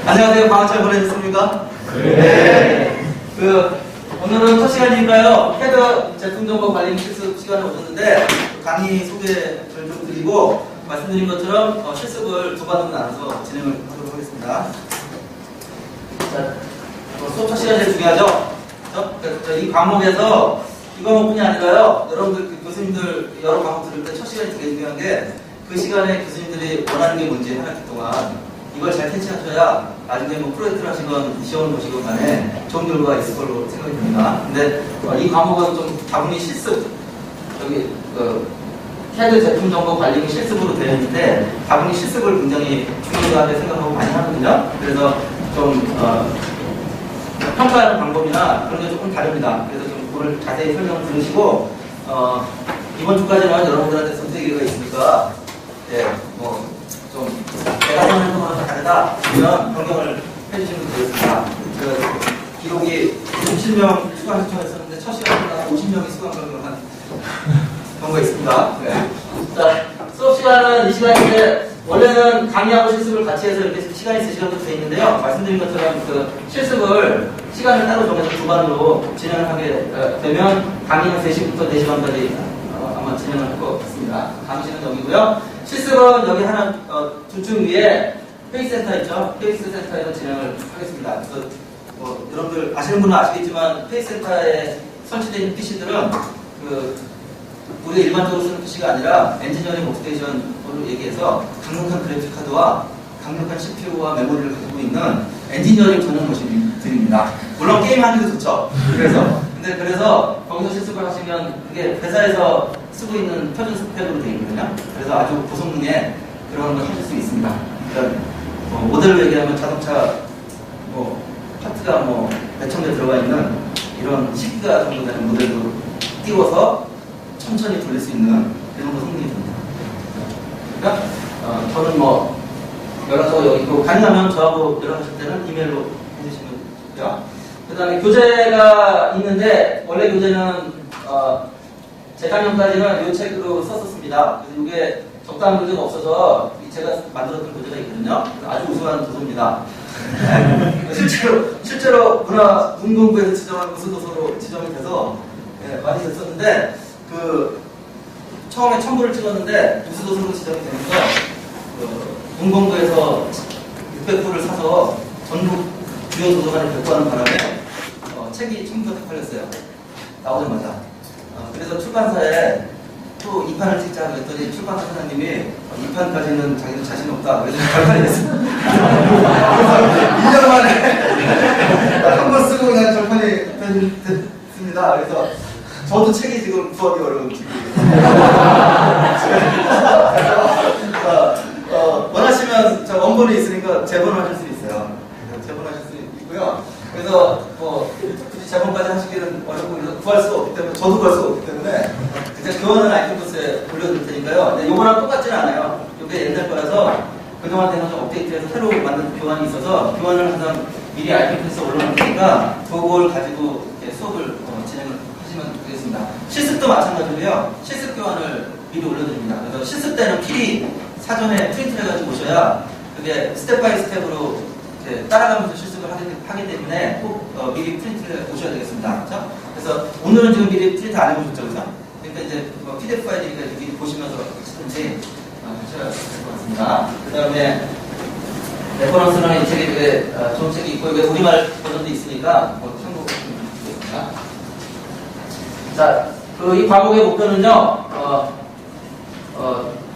안녕하세요. 방학 잘 보내셨습니까? 네. 오늘은 첫 시간이니까요. 헤드 제품 정보 관리 실습 시간을 오셨는데 강의 소개를 좀 드리고 말씀드린 것처럼 실습을 두 반으로 나눠서 진행을 하도록 하겠습니다. 자, 수업 첫 시간이 제일 중요하죠? 이 과목에서 이 과목뿐이 아니라요. 여러분들 교수님들 여러 과목 들을 때 첫 시간이 되게 중요한 게 그 시간에 교수님들이 원하는 게 뭔지 한 학기 동안 이걸 잘 캐치하셔야 나중에 뭐 프로젝트를 하시건 시험을 보시건 간에 좋은 결과가 있을 걸로 생각이 듭니다. 근데 이 과목은 좀 다분히 실습, 여기 CAD 제품 정보 관리 실습으로 되어 있는데 다분히 실습을 굉장히 중요하게 생각하고 많이 하거든요. 그래서 좀 평가하는 방법이나 그런 게 조금 다릅니다. 그래서 좀 오늘 자세히 설명을 들으시고 이번 주까지는 여러분들한테 선택기회가 있으니까 좀 제가 생각하는 거랑 다르다 그러면 변경을 해주시면 되겠습니다. 기록이 27명 수강 신청했었는데 첫 시간보다 50명이 수강 변경한 경우가 있습니다. 네. 자, 수업 시간은 이 시간인데 원래는 강의하고 실습을 같이 해서 이렇게 시간이 있으시간 돼 있는데요. 말씀드린 것처럼 실습을 시간을 따로 정해서 두 반으로 진행을 하게 되면 강의는 3시부터 4시간까지 아마 진행을 할 것 같습니다. 강의실은 여기고요. 실습은 여기 하나 두 층 위에 회의센터 있죠? 회의센터에서 진행을 하겠습니다. 그래서 여러분들 아시는 분은 아시겠지만 회의센터에 설치되어 있는 PC들은 우리가 일반적으로 쓰는 PC가 아니라 엔지니어링 워크스테이션으로 얘기해서 강력한 그래픽 카드와 강력한 CPU와 메모리를 가지고 있는 엔지니어링 전용 머신들입니다. 물론 게임하는 게 좋죠. 그래서 거기서 실습을 하시면 그게 회사에서 쓰고 있는 표준 스펙으로 되어 있거든요. 그래서 아주 고성능에 그런 걸 하실 수 있습니다. 그러니까 모델로 얘기하면 자동차 파트가 몇천 개 들어가 있는 이런 10기가 정도 되는 모델로 띄워서 천천히 돌릴 수 있는 그 정도 성능이 됩니다. 그러니까 저는 연락처가 여기 있고 가능하면 저하고 연락하실 때는 이메일로 해주시면 좋고요. 그 다음에 교재가 있는데 원래 교재는 재작년까지는 이 책으로 썼었습니다. 그래서 이게 적당한 교재가 없어서 제가 만들었던 교재가 있거든요. 아주 우수한 도서입니다. 실제로 문공부에서 지정한 우수도서로 지정이 돼서 많이 됐었는데 처음에 첨부를 찍었는데 우수도서로 지정이 되면서 문공부에서 600부를 사서 전국 주요 도서관에 배포하는 바람에 책이 첨부가 팔렸어요. 나오자마자. 그래서 출판사에 또 2판을 찍자 그랬더니 출판사 사장님이 2판까지는 자기도 자신 없다. 그래서 절판이 됐어요. 1년 만에 한 번 쓰고 그냥 절판이 됐습니다. 그래서 저도 책이 지금 구하기 어려운 원하시면 원본이 있으니까 재본하실 수 있어요. 재본하실 수 있고요. 그래서 굳이 재본까지 하시기는 어렵고 구할 수가 없기 때문에 저도 구할 수가 없기 때문에 제가 교환은 아이튠버스에 올려드릴 테니까요. 근데 요거랑 똑같지는 않아요. 이게 옛날 거라서 그동안 되면 좀 업데이트해서 새로 만든 교환이 있어서 교환을 항상 미리 아이튠버스에 올려놓을 테니까 그걸 가지고 수업을 진행을 하시면 되겠습니다. 실습도 마찬가지로요. 실습 교환을 미리 올려드립니다. 그래서 실습 때는 미리 사전에 프린트를 해가지고 오셔야 그게 스텝 바이 스텝으로 따라가면서 실습을 하기 때문에 꼭 미리 프린트를 오셔야 되겠습니다. 그렇죠? 그래서 오늘은 지금 미리 프린트 안 해보셨죠? 그렇죠? 그러니까 이제 PDF 파일이니까 미리 보시면서 하시든지 하셔야 될 것 같습니다. 그 다음에 레퍼런스는 이 책에 좋은 책이 있고 여기 우리말 버전도 있으니까 참고하시면 되겠습니다. 자, 이 과목의 목표는요.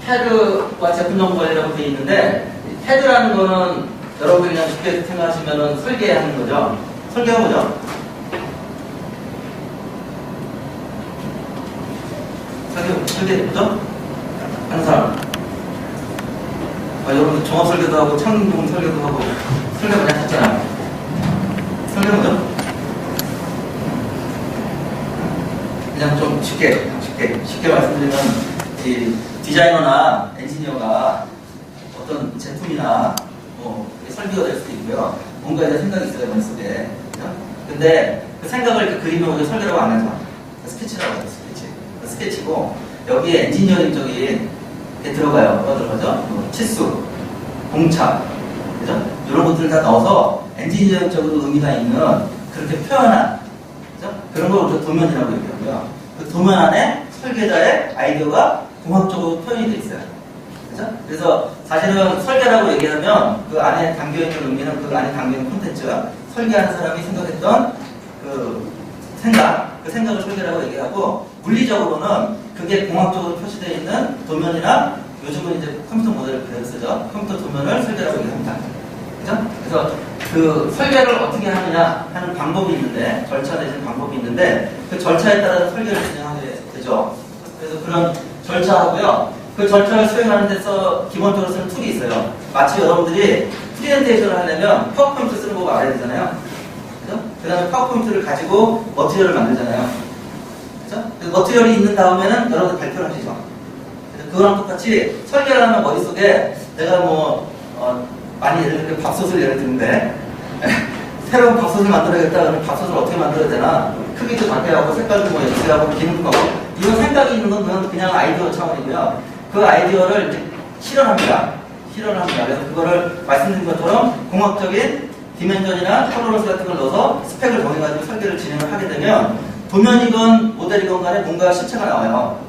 CAD와 제품 정보 관리라고 되어 있는데 CAD라는 거는 여러분이 그냥 쉽게 생각하시면 설계하는 거죠. 설계가 뭐죠? 설계 뭐죠? 하는 사람. 여러분 종합 설계도 하고 창동 설계도 하고 설계 많이 하셨잖아요. 설계 뭐죠? 그냥 좀 쉽게 말씀드리면 이 디자이너나 엔지니어가 어떤 제품이나 설계가 될 수도 있고요. 뭔가 이제 생각이 있어요, 머릿속에. 근데 그 생각을 이렇게 그리면 우리가 설계라고 안 하죠. 스케치라고 하죠, 스케치고 여기에 엔지니어링적인 게 들어가요. 뭐가 들어가죠? 치수, 공차, 그죠? 이런 것들을 다 넣어서 엔지니어적으로 의미가 있는 그렇게 표현한, 그죠? 그런 걸 우리가 도면이라고 얘기하고요. 그 도면 안에 설계자의 아이디어가 공학적으로 표현이 되어 있어요. 그죠? 그래서 사실은 설계라고 얘기하면 그 안에 담겨있는 의미는 그 안에 담겨있는 콘텐츠, 설계하는 사람이 생각했던 그 생각을 설계라고 얘기하고, 물리적으로는 그게 공학적으로 표시되어 있는 도면이나 요즘은 이제 컴퓨터 모델을 그대로 쓰죠. 컴퓨터 도면을 설계라고 얘기합니다. 그죠? 그래서 그 설계를 어떻게 하느냐 하는 방법이 있는데, 절차 내지는 방법이 있는데, 그 절차에 따라 설계를 진행하게 되죠. 그래서 그런 절차하고요. 그 절차를 수행하는 데서 기본적으로 쓰는 툴이 있어요. 마치 여러분들이 프레젠테이션을 하려면 파워포인트 쓰는 거 알아야 되잖아요. 그죠? 그 다음에 파워포인트를 가지고 머티리얼을 만들잖아요. 그죠? 그 머티리얼이 있는 다음에는 여러분들 발표를 하시죠. 그거랑 똑같이 설계를 하면 머릿속에 내가 많이 예를 들면 밥솥을 예를 드는데 새로운 밥솥을 만들어야겠다 그러면 밥솥을 어떻게 만들어야 되나, 크기도 바뀌어가고 색깔도 이렇게 하고 기능도 하고, 이런 생각이 있는 건 그냥 아이디어 차원이고요. 그 아이디어를 이제 실현합니다. 그래서 그거를 말씀드린 것처럼 공학적인 디멘전이나 톨러런스 같은 걸 넣어서 스펙을 정해가지고 설계를 진행을 하게 되면 도면이건 모델이건 간에 뭔가 실체가 나와요.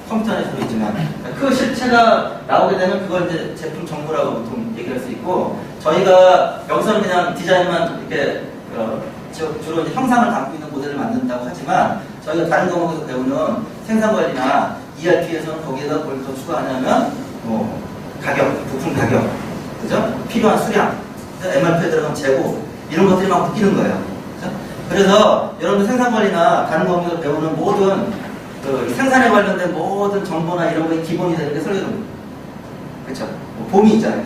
컴퓨터 안에서도 있지만 그 실체가 나오게 되면 그걸 이제 제품 정보라고 보통 얘기할 수 있고, 저희가 여기서는 그냥 디자인만 이렇게 주로 이제 형상을 담고 있는 모델을 만든다고 하지만, 저희가 다른 과목에서 배우는 생산관리나 ERP에서는 거기에다 뭘 더 추가하냐면 가격, 부품 가격, 그죠? 필요한 수량, MRP에 들어가면 재고, 이런 것들이 막 바뀌는 거예요. 그죠? 그래서 여러분들 생산관리나 다른 과목에서 배우는 모든 그 생산에 관련된 모든 정보나 이런 거에 기본이 되는 게 설계도입니다. 그렇죠? 봄이 있잖아요.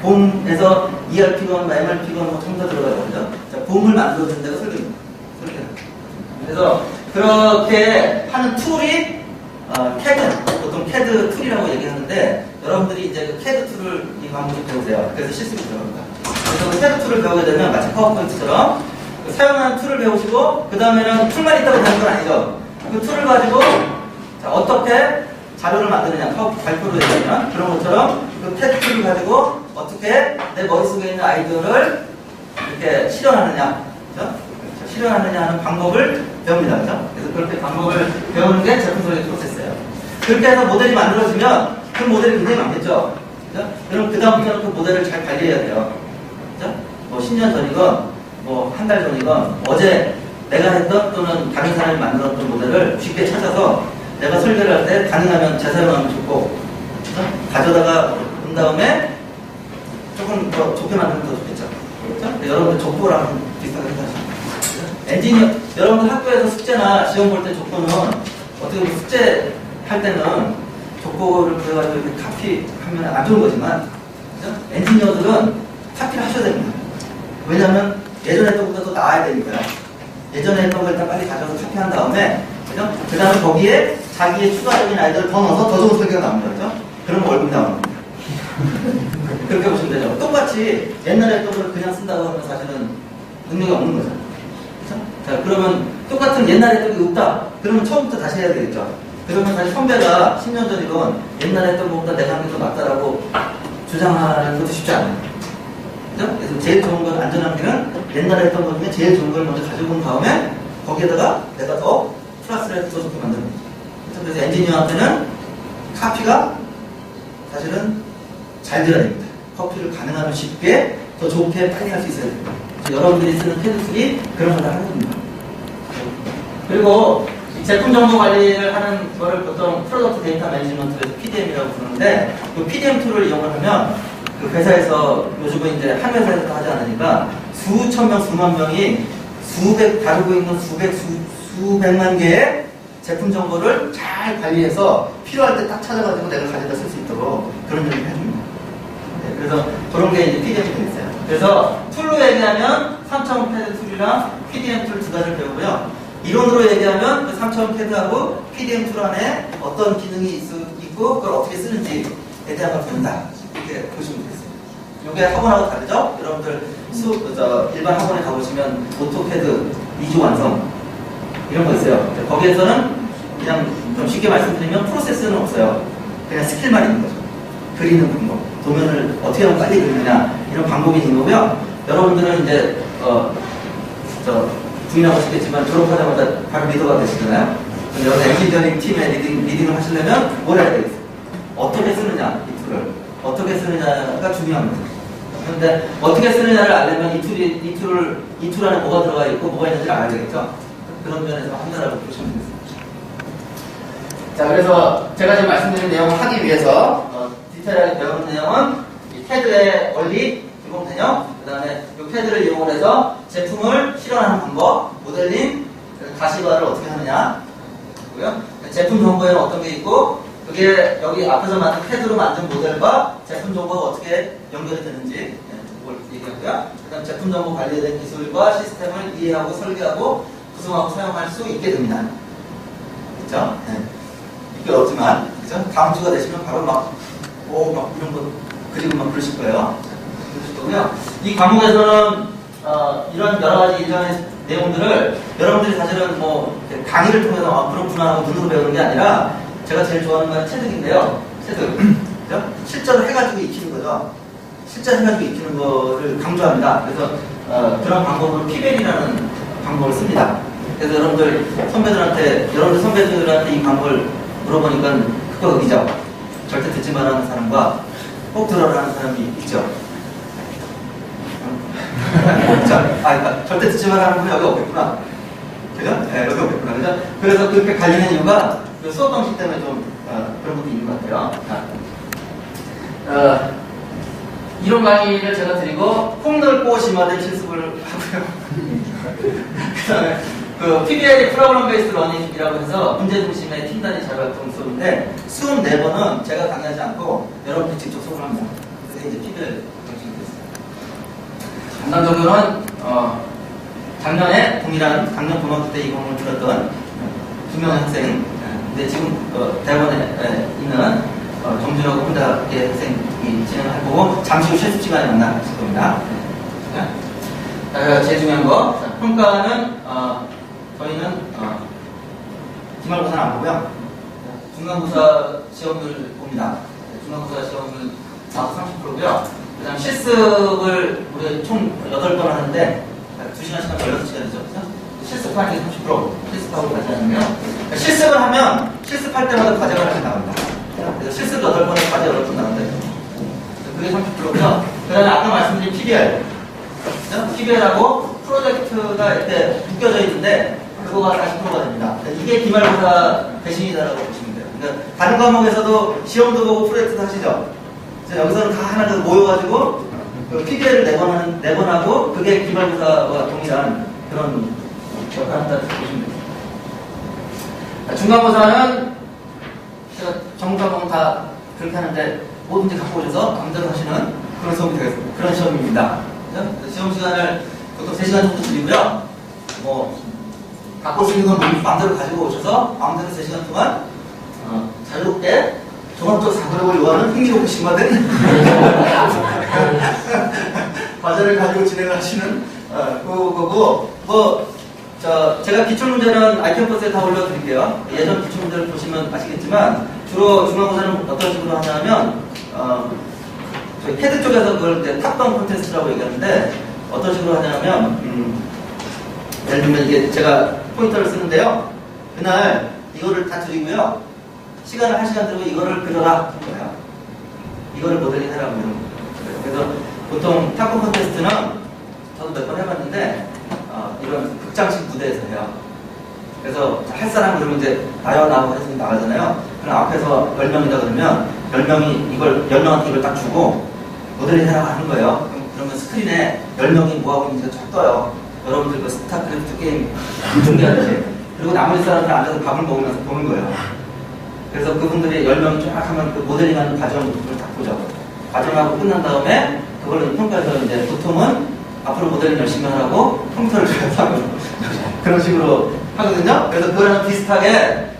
봄에서 ERP건 MRP건 전부 다 들어가요. 그죠? 자, 봄을 만들어준 데가 설계입니다. 그래서 그렇게 하는 툴이 CAD, 보통 CAD 툴이라고 얘기하는데, 여러분들이 이제 그 CAD 툴을 이 과목에서 배우세요. 그래서 실습이 들어갑니다. 그래서 그 CAD 툴을 배우게 되면 마치 파워포인트처럼 사용하는 툴을 배우시고, 그 다음에는 툴만 있다고 되는 건 아니죠. 그 툴을 가지고 어떻게 자료를 만드느냐, 발표로 얘기하면 그런 것처럼 그 CAD 툴을 가지고 어떻게 내 머릿속에 있는 아이디어를 이렇게 실현하느냐, 그렇죠? 실현하느냐 하는 방법을 배웁니다. 그렇죠? 그래서 그렇게 방법을 배우는 게 제품 설계 프로세스예요. 그렇게 해서 모델이 만들어지면 그 모델이 굉장히 많겠죠. 그렇죠? 그럼 그 다음부터는 그 모델을 잘 관리해야 돼요. 그렇죠? 10년 전이건 한 달 전이건 어제 내가 했던 또는 다른 사람이 만들었던 모델을 쉽게 찾아서 내가 설계를 할 때 가능하면 재사용하면 좋고, 그렇죠? 가져다가 온 다음에 조금 더 좋게 만들면 더 좋겠죠. 그렇죠? 여러분들 족보랑 비슷하게 생각하시면 여러분들 학교에서 숙제나 시험 볼 때 족보는 어떻게 보면 숙제 할 때는 족보를 구해가지고 이렇게 카피하면 안 좋은 거지만, 그렇죠? 엔지니어들은 카피를 하셔야 됩니다. 왜냐하면 예전에 했던 것보다 더 나아야 되니까요. 예전에 했던 걸 일단 빨리 가져서 카피한 다음에, 그죠? 그 다음에 거기에 자기의 추가적인 아이디어를 더 넣어서 더 좋은 설계가 나옵니다. 그죠? 그러면 월급이 나오는 겁니다. 그렇게 보시면 되죠. 똑같이 옛날에 했던 걸 그냥 쓴다고 하면 사실은 능력이 없는 거죠. 그죠? 자, 그러면 똑같은 옛날에 했던 게 없다. 그러면 처음부터 다시 해야 되겠죠. 그러면 사실 선배가 10년 전이건 옛날에 했던 것보다 내가 하는 게 더 낫다라고 주장하는 것도 쉽지 않아요. 그래서 제일 좋은 건, 안전함기는 옛날에 했던 것 중에 제일 좋은 걸 먼저 가지고 온 다음에 거기에다가 내가 더 플러스를 해서 더 좋게 만드는 거죠. 그래서 엔지니어한테는 카피가 사실은 잘 들어야 됩니다. 커피를 가능하면 쉽게 더 좋게 빨리 할 수 있어야 됩니다. 여러분들이 쓰는 CAD 툴이 그런 걸 다 하는 겁니다. 그리고 제품 정보 관리를 하는 거를 보통 프로덕트 데이터 매니지먼트에서 PDM이라고 부르는데, 그 PDM 툴을 이용을 하면 그 회사에서 요즘은 이제 한 회사에서 하지 않으니까 수천 명, 수만 명이 다루고 있는 수백만 개의 제품 정보를 잘 관리해서 필요할 때 딱 찾아가지고 내가 가져다 쓸 수 있도록 그런 일을 해줍니다. 네, 그래서 그런 게 이제 PDM이 되겠어요. 그래서 툴로 얘기하면 3차원 CAD 툴이랑 PDM 툴 두 가지를 배우고요. 이론으로 얘기하면 그 3차원 CAD하고 PDM 툴 안에 어떤 기능이 있고 그걸 어떻게 쓰는지에 대한 걸 배운다. 이렇게 보시면 되겠습니다. 이게 학원하고 다르죠? 여러분들 일반 학원에 가보시면 오토캐드 2조 완성 이런 거 있어요. 거기에서는 그냥 좀 쉽게 말씀드리면 프로세스는 없어요. 그냥 스킬만 있는 거죠. 그리는 방법. 도면을 어떻게 하면 빨리 그리느냐 이런 방법이 있는 거고요. 여러분들은 이제 부인하시겠지만 졸업하자마자 바로 리더가 되시잖아요. 근데 여기 엔지니어링 팀의 리딩을 하시려면 뭘 해야 되겠어요? 어떻게 쓰느냐, 이 툴을. 어떻게 쓰느냐가 중요합니다. 그런데 어떻게 쓰느냐를 알려면 이 툴 안에 뭐가 들어가 있고 뭐가 있는지를 알아야 되겠죠? 그런 면에서 한다라고 보시면 되겠습니다. 자, 그래서 제가 지금 말씀드린 내용을 하기 위해서 디테일하게 배우는 내용은 이 테드의 원리, 기본 개념, 그 다음에 이 테드를 이용해서 제품을 실현하는 방법, 모델링, 가시화를 어떻게 하느냐, 고요. 제품 정보에는 어떤 게 있고, 그게 여기 앞에서 만든 테드로 만든 모델과 제품 정보가 어떻게 연결이 되는지 그걸 얘기하고요. 그 다음 제품 정보 관리에 대한 기술과 시스템을 이해하고 설계하고 구성하고 사용할 수 있게 됩니다. 그렇죠? 네. 이게 어렵지만, 그죠? 다음 주가 되시면 바로 막 이런 거 그리고 막 그러실 거예요. 그러실 거고요. 이 과목에서는 이런 여러 가지 이전의 내용들을 여러분들이 사실은 뭐 강의를 통해서 그렇구나 하고 눈으로 배우는 게 아니라 제가 제일 좋아하는 건 체득인데요. 체득. 그죠? 실제로 해가지고 익히는 거죠. 실제로 해가지고 익히는 거를 강조합니다. 그래서 그런 방법을 PBL이라는 방법을 씁니다. 그래서 여러분들 선배들한테 이 방법을 물어보니까 그거 의죠. 절대 듣지 말라는 사람과 꼭 들어라는 사람이 있죠. 그러니까 절대 듣지 말라는 분은 여기 없겠구나. 그죠? 네, 여기 없겠구나. 그죠? 그래서 그렇게 갈리는 이유가 그 수업 방식 때문에 좀 그런 것도 있는 것 같아요. 이론 강의를 제가 드리고 폭넓고 심화된 실습을 하고요. 그 다음에 PBL 프로그램 베이스 러닝이라고 해서 문제 중심의 팀 단위 자율활동 수업인데 수업 4번은 제가 강의하지 않고 여러분들이 직접 수업을 합니다. 그게 이제 PBL 방식이 됐어요. 전반적으로는 작년에 동일한 작년 고등학교 때 이 과목을 들었던 2명의 학생, 근데 지금 대학원에 있는 정준하고 혼자의 학생이 진행할 거고 잠시 후 실습 시간에 만나실 겁니다. 제일 중요한 거, 평가는 저희는 기말고사는 안 보고요. 중간고사 시험을 봅니다. 중간고사 시험은 30%고요. 그 다음 실습을 우리 총 8번 하는데 2시간씩 16시간이죠. 실습할 때 30%, 실습하고 과제 하는데요. 실습을 하면 실습할 때마다 과제가 하나씩 나옵니다. 그래서 실습 8번에 과제 8번 나오는데 그게 30%고요. 그 다음에 아까 말씀드린 PBR. PBR하고 프로젝트가 이렇게 묶여져 있는데 그거가 40%가 됩니다. 이게 기말고사 대신이다라고 보시면 돼요. 그러니까 다른 과목에서도 시험도 보고 프로젝트도 하시죠. 여기서는 다 하나 모여가지고 그 PBL을 내번하고 그게 기말고사와 동일한 그런 역할을 한다고 보시면 됩니다. 중간고사는 제가 전문가보면 다 그렇게 하는데 뭐든지 갖고 오셔서 마음대로 하시는 그런 수업이 되겠습니다. 그런 시험입니다. 시험 시간을 보통 3시간 정도 드리고요. 갖고 올 수 있는 건 마음대로 가지고 오셔서 마음대로 3시간 동안 자유롭게 종합적 사고력을 요하는 흥미롭고 심화된 과제를 가지고 진행을 하시는 그거고 제가 기출문제는 아이템버스에 다 올려드릴게요. 예전 기출문제를 보시면 아시겠지만 주로 중간고사는 어떤 식으로 하냐면 저희 캐드 쪽에서 그걸 이제 탑다운 콘테스트라고 얘기하는데 어떤 식으로 하냐면 예를 들면 이게 제가 포인터를 쓰는데요. 그날 이거를 다 드리고요. 시간을 1시간 들고 이거를 그려라 하는 거예요. 이거를 모델링 해라고 이런 거예요. 그래서 보통 탑다운 콘테스트는 저도 몇 번 해봤는데 이런 극장식 무대에서 해요. 그래서 할 사람 그러면 이제 나요 나고 해서 나가잖아요. 그럼 앞에서 10명이다 그러면 10명한테 이걸 딱 주고 모델링 해라고 하는 거예요. 그러면 스크린에 10명이 뭐하고 있는지가 쫙 떠요. 여러분들 그 스타크래프트 게임 중계하듯이. 그리고 나머지 사람들 앉아서 밥을 먹으면서 보는 거예요. 그래서 그분들이 10명이 쫙 하면 그 모델링하는 과정을 딱 보죠. 과정하고 끝난 다음에 그걸로 평가해서 이제 보통은 앞으로 모델링 열심히 하라고 컴퓨터를 줘서 그런 식으로 하거든요. 그래서 그거랑 비슷하게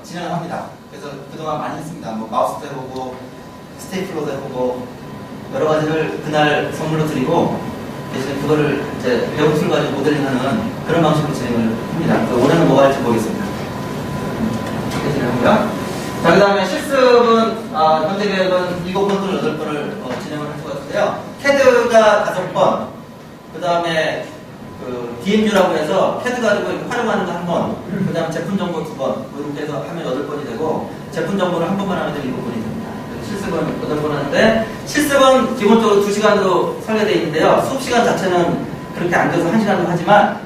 진행을 합니다. 그래서 그동안 많이 했습니다. 마우스도 해보고 스테이플러도 해보고 여러 가지를 그날 선물로 드리고 대신 그거를 이제 배운 툴 가지고 모델링하는 그런 방식으로 진행을 합니다. 그래서 올해는 뭐가 할지 모르겠습니다. 이렇게 진행하고요. 자, 그 다음에 실습은, 현재 계획은 7번 또는 8번을 진행을 할 것 같은데요. CAD가 5번, 그 다음에 DMU라고 해서 CAD 가지고 활용하는 거 1번, 그 다음에 제품 정보 2번, 뭐 이렇게 해서 하면 8번이 되고, 제품 정보를 1번만 하면 7번이 됩니다. 실습은 8번 하는데, 실습은 기본적으로 2시간으로 설계되어 있는데요. 수업 시간 자체는 그렇게 안 돼서 1시간으로 하지만,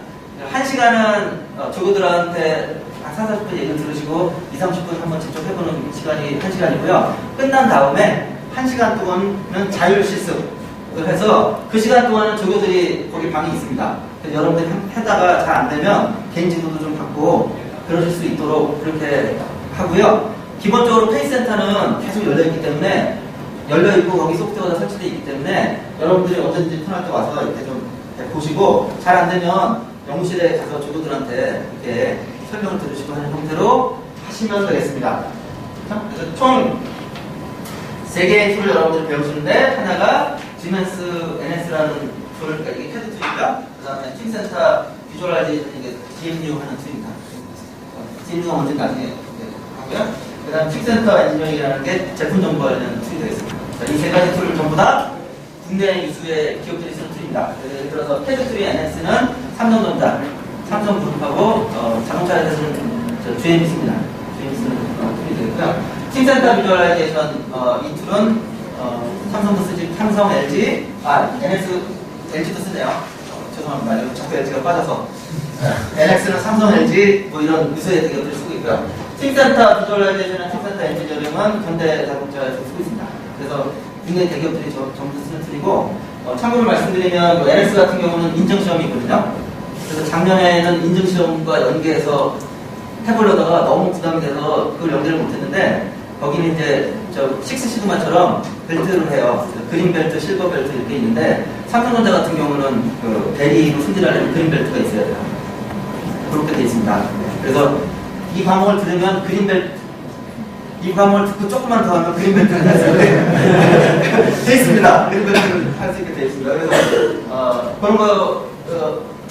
1시간은 조교들한테 한 4, 40분 얘기를 들으시고 2, 30분 한번 직접 해보는 시간이 1시간이고요. 끝난 다음에 1시간 동안은 자율 실습을 해서 그 시간 동안은 조교들이 거기 방이 있습니다. 그래서 여러분들이 하다가 잘 안 되면 개인 지도도 좀 받고 그러실 수 있도록 그렇게 하고요. 기본적으로 페이스센터는 계속 열려있기 때문에 열려있고 거기 소프트웨어가 설치되어 있기 때문에 여러분들이 언제든지 편할 때 와서 이렇게 좀 보시고 잘 안 되면 연구실에 가서 조교들한테 이렇게 설명을 들으시고 하는 형태로 하시면 되겠습니다. 그래서 총 3개의 툴을 여러분들이 배우시는데 하나가 지멘스 NS라는 툴, 그러니까 이게 CAD 툴이고요. 그 다음에 팀센터 비주얼라이제이션 이게 DMU 하는 툴입니다. DMU가 뭔지 나중에 하고요. 그 다음에 팀센터 엔지니어링이라는 게 제품 정보 관련 툴이 되겠습니다. 이 3가지 툴을 전부 다 국내 유수의 기업들이 쓰는 툴입니다. 예를 들어서 CAD 툴의 NS는 삼성전자, 삼성그룹하고 자동차에서는 GM입니다. GM 쓰는 툴이 되겠고요. 팀센터 비주얼라이제이션 이 툴은 삼성도 쓰지, 삼성, LG, NS, LG도 쓰네요. 죄송합니다. 이거 자꾸 LG가 빠져서. NX는 삼성, LG 뭐 이런 유수의 대기업들이 쓰고 있고요. 팀센터 비주얼라이제이션이나 팀센터 엔지니어링은 현대자동차에서 쓰고 있습니다. 그래서 국내 대기업들이 전부 쓰는 툴이고 참고로 말씀드리면 뭐 NS 같은 경우는 인증시험이 있거든요. 그래서 작년에는 인증시험과 연계해서 해보려다가 너무 부담이 돼서 그걸 연계를 못했는데 거기는 이제 식스 시그마처럼 벨트를 해요. 그린 벨트, 실버 벨트 이렇게 있는데 삼성전자 같은 경우는 그 대리로 승진하려면 그린 벨트가 있어야 돼요. 그렇게 돼 있습니다. 그래서 이 과목을 들으면 그린 벨트, 이 과목을 듣고 조금만 더 하면 그린 벨트를 할 수 있게 돼 있습니다. 그린 벨트를 할 수 있게 돼 있습니다. 그래서 그런 거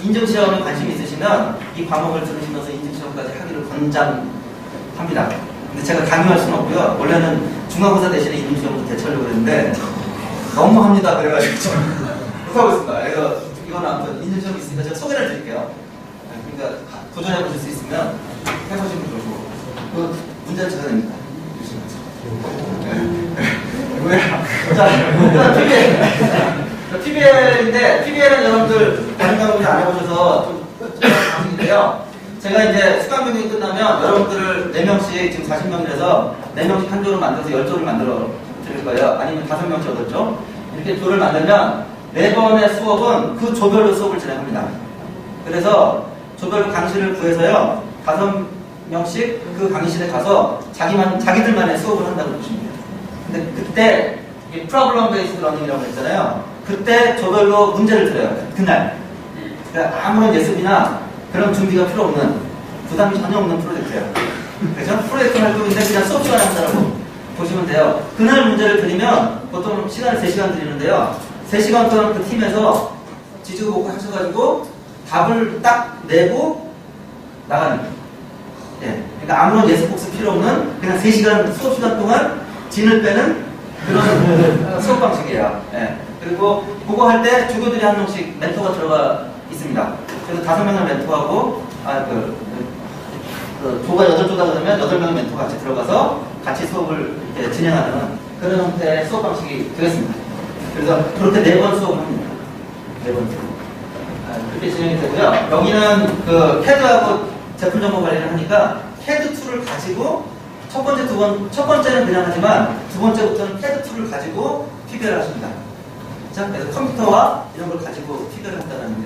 인증시험에 관심이 있으시면 이 과목을 들으시면서 인증시험까지 하기를 권장합니다. 근데 제가 강요할 수는 없고요. 원래는 중간고사 대신에 인증시험도 대처하려고 했는데 너무 합니다. 그래가지고 못하고 있습니다. 그래서 이건 아무튼 인증시험이 있으니까 제가 소개를 드릴게요. 그러니까 도전해 보실 수 있으면 해보시면 좋고 그 문제는 제가 냅니다. 자, PBL인데 PBL은 여러분들 다른 과목을 안 해보셔서 좀 방식인데요. 제가 이제 수강 병행이 끝나면 여러분들을 4명씩 지금 40명이라서 4명씩 한 조를 만들어서 10조를 만들어 드릴 거예요. 아니면 5명씩 8조. 이렇게 조를 만들면 4번의 수업은 그 조별로 수업을 진행합니다. 그래서 조별로 강의실을 구해서요. 5명씩 그 강의실에 가서 자기들만의 수업을 한다고 보시면 돼요. 근데 그때 이게 프로블럼 베이스드 러닝이라고 했잖아요. 그때 조별로 문제를 드려요. 그날. 그러니까 아무런 예습이나 그런 준비가 필요 없는, 부담이 전혀 없는 프로젝트예요. 그래서 프로젝트 활동인데 그냥 수업 시간에 한다고 보시면 돼요. 그날 문제를 드리면 보통 시간을 3시간 드리는데요. 3시간 동안 그 팀에서 지지고 하셔가지고 답을 딱 내고 나가는 거예요. 예. 그러니까 아무런 예습 복습 필요 없는 그냥 3시간 수업 시간 동안 진을 빼는 그런 수업 방식이에요. 예. 그리고 그거 할 때 조교들이 한 명씩 멘토가 들어가 있습니다. 그래서 5명을 멘토하고 조가 8조다 그러면 8명의 멘토가 같이 들어가서 같이 수업을 이렇게 진행하는 그런 형태의 수업 방식이 되겠습니다. 그래서 그렇게 4번 수업을 합니다. 4번 수업. 그렇게 진행이 되고요. 여기는 그 CAD하고 제품 정보 관리를 하니까 CAD 툴을 가지고 첫 번째는 그냥 하지만 두 번째부터는 CAD 툴을 가지고 PBL을 하십니다. 자, 그래서 컴퓨터와 이런 걸 가지고 PBL을 한다는 게.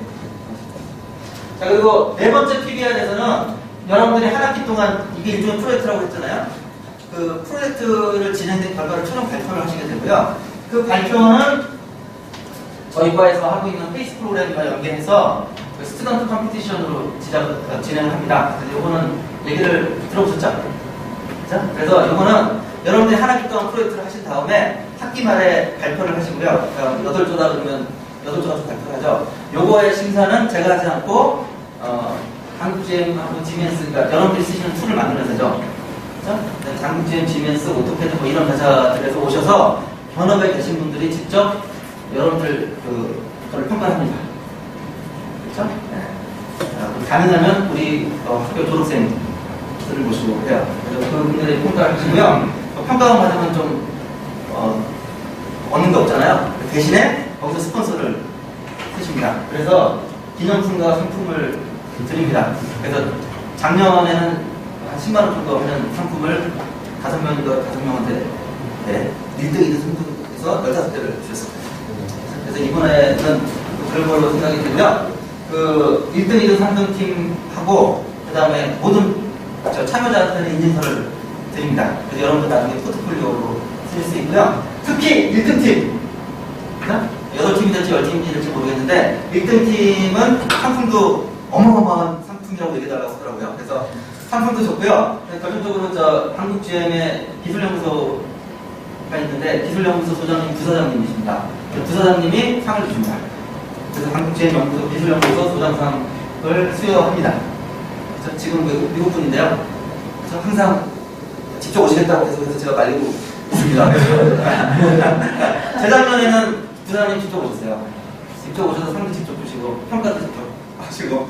자, 그리고 4번째 PBL에서는 여러분들이 한 학기 동안 이게 일종의 프로젝트라고 했잖아요. 그 프로젝트를 진행된 결과를 최종 발표를 하시게 되고요. 그 발표는 저희 과에서 하고 있는 페이스 프로그램과 연계해서 그 스튜던트 컴피티션으로 진행을 합니다. 그래서 요거는 얘기를 들어보셨죠? 자, 그래서 요거는 여러분들이 한 학기 동안 프로젝트를 하신 다음에 학기 말에 발표를 하시고요. 그러니까 8조다 그러면 8조가 발표를 하죠. 요거의 심사는 제가 하지 않고 한국GM하고 GMS, 그러니까 여러분들이 쓰시는 툴을 만들어서죠. 그렇죠? 장국GM, 지멘스, 오토캐드 뭐 이런 회사들에서 오셔서 현업에 계신 분들이 직접 여러분들 그걸 평가합니다. 그렇죠? 네. 가능하면 우리 학교 졸업생들을 모시고 해요. 그래서 그분들의 평가를 하시고요. 평가만 받으면 좀 얻는 게 없잖아요. 대신에 거기서 스폰서를 쓰십니다. 그래서 기념품과 상품을 드립니다. 그래서 작년에는 한 10만 원 정도 하는 상품을 5명한테 1등, 2등 상품에서 15대를 주셨습니다. 그래서 이번에는 그런 걸로 생각이 들고요. 그 1등, 2등 상등팀하고 그 다음에 모든 참여자한테는 인증서를 드립니다. 그래서 여러분들 나중에 포트폴리오로 쓸 수 있고요. 특히 1등 팀, 8팀이 될지 10팀이 될지 모르겠는데 1등 팀은 상품도 어마어마한 상품이라고 얘기해달라고 하더라고요. 그래서 상품도 좋고요. 결정적으로 한국GM의 기술연구소가 있는데 기술연구소 소장님, 부사장님이십니다. 부사장님이 상을 주십니다. 그래서 한국GM 연구소 기술연구소 소장상을 수여합니다. 그래서 지금 미국 분인데요. 그래서 항상 직접 오시겠다고 계속해서 제가 말리고 있습니다. 재작년에는 부사장님 직접 오셨어요. 직접 오셔서 상도 직접 주시고 평가도 직접 하시고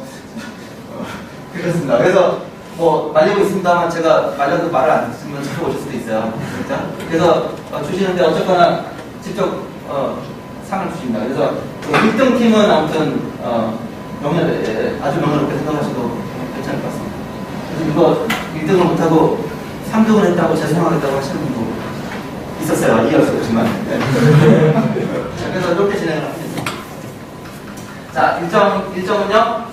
그렇습니다. 그래서 뭐 말리고 있습니다만 제가 말려도 말을 안 듣으면 직접 오실 수도 있어요. 그렇죠? 그래서 주시는데 어쨌거나 직접 상을 주십니다. 그래서 1등 팀은 아무튼 아주 명예롭게 생각하셔도 괜찮을 것 같습니다. 그래서 이거 1등을 못하고 3등을 했다고 죄송하겠다고 하시는 분도 있었어요. 이해할 수 없지만. 네. 그래서 이렇게 진행을 합니다. 자, 일정은요.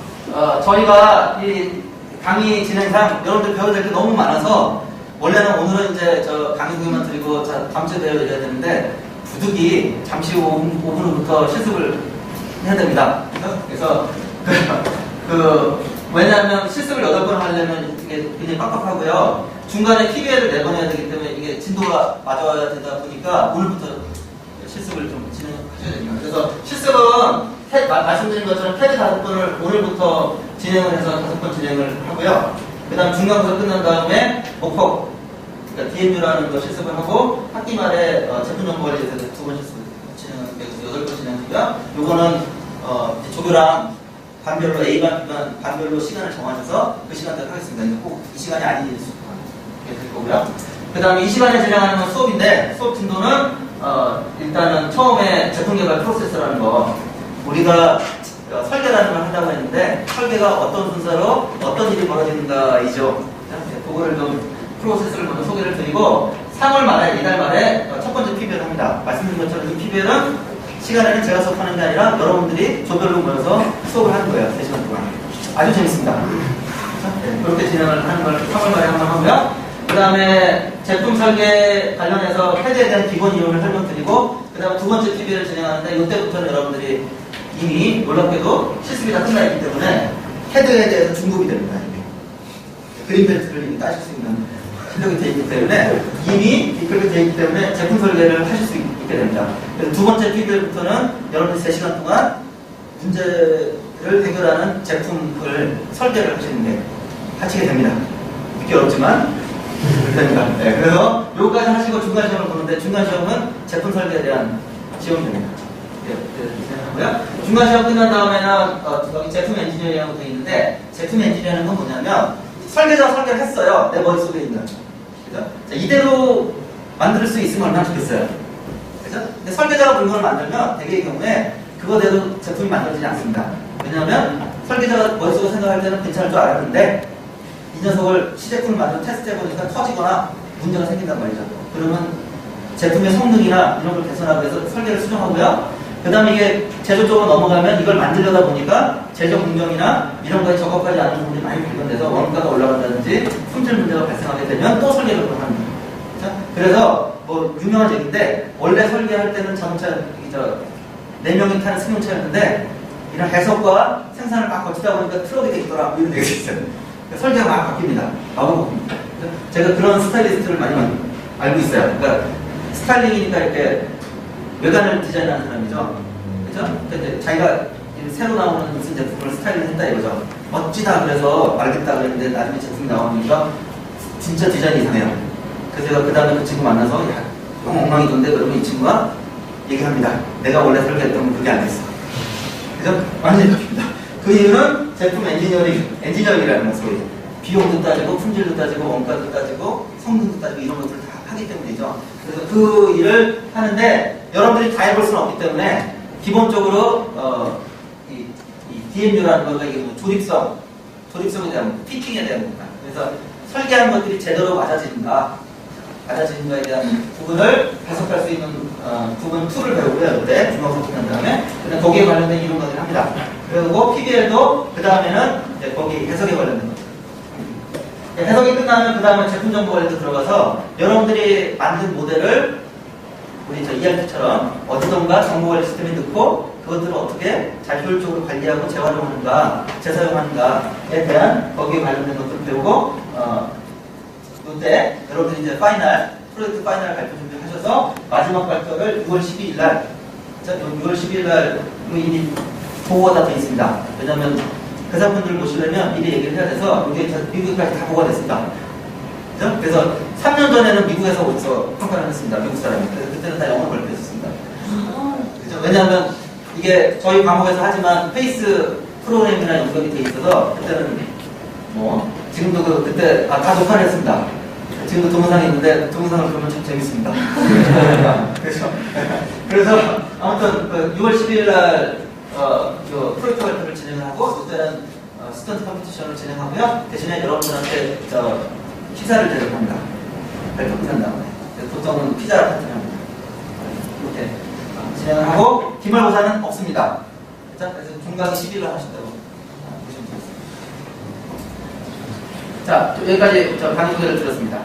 저희가 이 강의 진행상 여러분들 배워야 될 게 너무 많아서 원래는 오늘은 이제 강의 후기만 드리고 다음 주에 배워드려야 되는데 부득이 잠시 후 5분 후부터 실습을 해야 됩니다. 그래서 왜냐하면 실습을 8번 하려면 이게 굉장히 빡빡하고요. 중간에 PBL을 4번 해야 되기 때문에 이게 진도가 맞아야 되다 보니까 오늘부터 실습을 좀 진행하셔야 됩니다. 그래서 실습은 말씀드린 것처럼 패드 5번을 오늘부터 진행을 해서 5번 진행을 하고요. 그 다음 중간고사 끝난 다음에 목폭, 그러니까 DMU라는 거 실습을 하고 학기 말에 제품 정보 관리에 대해서 2번 실습을 진행해서 8번 진행하고요. 요거는 조교랑 반별로 A반, B반 반별로 시간을 정하셔서 그 시간대로 하겠습니다. 꼭 이 시간이 아닐 수 될 거고요. 그 다음에 이 시간에 진행하는 건 수업인데 수업 진도는 일단은 처음에 제품 개발 프로세스라는 거 우리가 설계라는 걸 한다고 했는데 설계가 어떤 순서로 어떤 일이 벌어지는가이죠. 그거를 좀 프로세스를 먼저 소개를 드리고 3월 말에 이달 말에 첫 번째 PBL을 합니다. 말씀드린 것처럼 이 PBL은 시간에는 제가 수업하는 게 아니라 여러분들이 조별로 모여서 수업을 하는 거예요. 3시간 동안. 아주 재밌습니다. 네, 그렇게 진행을 하는 걸 3월 말에 한번 하고요. 그 다음에 제품 설계 관련해서 패드에 대한 기본 이론을 설명드리고 그 다음에 두 번째 PBL을 진행하는데 이때부터는 여러분들이 이미 놀랍게도 실습이 다 끝나 있기 때문에 패드에 대해서 중급이 됩니다. 그린벨트를 이미 따실 수 있는 실력이 되어 있기 때문에 이미 그렇게 되어 있기 때문에 제품 설계를 하실 수 있게 됩니다. 그래서 두 번째 PBL부터는 여러분들이 3시간 동안 문제를 해결하는 제품을 설계를 하시게 됩니다. 듣기 어렵지만 됩니다. 네, 그래서 요거까지 하시고 중간 시험을 보는데 중간 시험은 제품 설계에 대한 시험입니다. 하고요. 중간 시험 끝난 다음에는 여기 제품 엔지니어링이라고 되어 있는데 제품 엔지니어링은 뭐냐면 설계자가 설계를 했어요. 내 머릿속에 있는. 그죠? 자, 이대로 만들 수 있으면 얼마나 좋겠어요. 그죠? 근데 설계자가 물건을 만들면 대개의 경우에 그거대로 제품이 만들어지지 않습니다. 왜냐하면 설계자가 머릿속에 생각할 때는 괜찮을 줄 알았는데 이 녀석을 시제품을 만들어 테스트해보니까 터지거나 문제가 생긴단 말이죠. 그러면 제품의 성능이나 이런 걸 개선하기 위해서 설계를 수정하고요. 그 다음에 이게 제조 쪽으로 넘어가면 이걸 만들려다 보니까 제조 공정이나 이런 거에 적합하지 않은 부분이 많이 발견돼서 원가가 올라간다든지 품질 문제가 발생하게 되면 또 설계를 합니다. 그래서 뭐 유명한 얘기인데 원래 설계할 때는 자동차 4명이 타는 승용차였는데 이런 해석과 생산을 막 거치다 보니까 트럭이 되겠더라 이런 얘기가 있어요. 설계가 막 바뀝니다. 마구 바뀝니다. 제가 그런 스타일리스트를 많이 알고 있어요. 그러니까 스타일링이니까 이렇게 외관을 디자인하는 사람이죠. 그죠? 근데 자기가 새로 나오는 무슨 제품을 스타일링 했다 이거죠. 멋지다 그래서 알겠다 그랬는데 나중에 제품이 나오니까 진짜 디자인이 이상해요. 그래서 제가 그 다음에 그 친구 만나서 야, 엉망이던데 그러면 이 친구가 얘기합니다. 내가 원래 설계했던 건 그게 아니었어. 그죠? 완전히 바뀝니다. 그 이유는 제품 엔지니어링이라는 소리. 비용도 따지고, 품질도 따지고, 원가도 따지고, 성능도 따지고 이런 것들을 다 하기 때문이죠. 그래서 그 일을 하는데 여러분들이 다 해볼 수는 없기 때문에 기본적으로 이 DMU라는 거가 이게 뭐 조립성에 대한 피팅에 대한 겁니다. 그래서 설계하는 것들이 제대로 맞아지는가에 대한 부분을 해석할 수 있는 부분 툴을 배우고요. 그때 중앙선 한 다음에 그다음 거기에 관련된 이런 것들을 합니다. 그리고 PBL도 그 다음에는 거기 해석에 관련된 것들. 해석이 끝나면 그 다음에 제품 정보 관리도 들어가서 여러분들이 만든 모델을 우리 저 ERP처럼 어디던가 정보 관리 시스템에 넣고 그것들을 어떻게 잘 효율적으로 관리하고 재활용하는가, 재사용하는가에 대한 거기에 관련된 것들을 배우고 이때 여러분들이 이제 프로젝트 파이널 발표 준비하셔서 마지막 발표를 6월 12일 날 6월 12일 날 이미 보고가 다 돼 있습니다. 왜냐면 회사분들 모시려면 미리 얘기를 해야 돼서 이게 미국까지 다 보고가 됐습니다. 그죠? 그래서 3년 전에는 미국에서 오셔서 평가를 했습니다. 미국 사람이. 그래서 그때는 다 영어로 발표했었습니다. 그죠? 왜냐하면 이게 저희 과목에서 하지만 페이스 프로그램이랑 연결이 돼 있어서 그때는 뭐 지금도 그때 다 녹화를 했습니다. 지금도 동영상이 있는데 동영상을 보면 참 재밌습니다. 그렇죠. 그래서 아무튼 6월 10일 날 프로젝트 발표를 진행하고 그때는 스턴트 컴피티션을 진행하고요. 대신에 여러분들한테 피자를 대접합니다. 발표 끝난 다음에. 보통은 피자 파티를 합니다. 이렇게 진행을 하고 기말고사는 없습니다. 그래서 중간에 10일을 하신다고 보시면 되겠습니다. 자, 여기까지 강의 소개를 드렸습니다.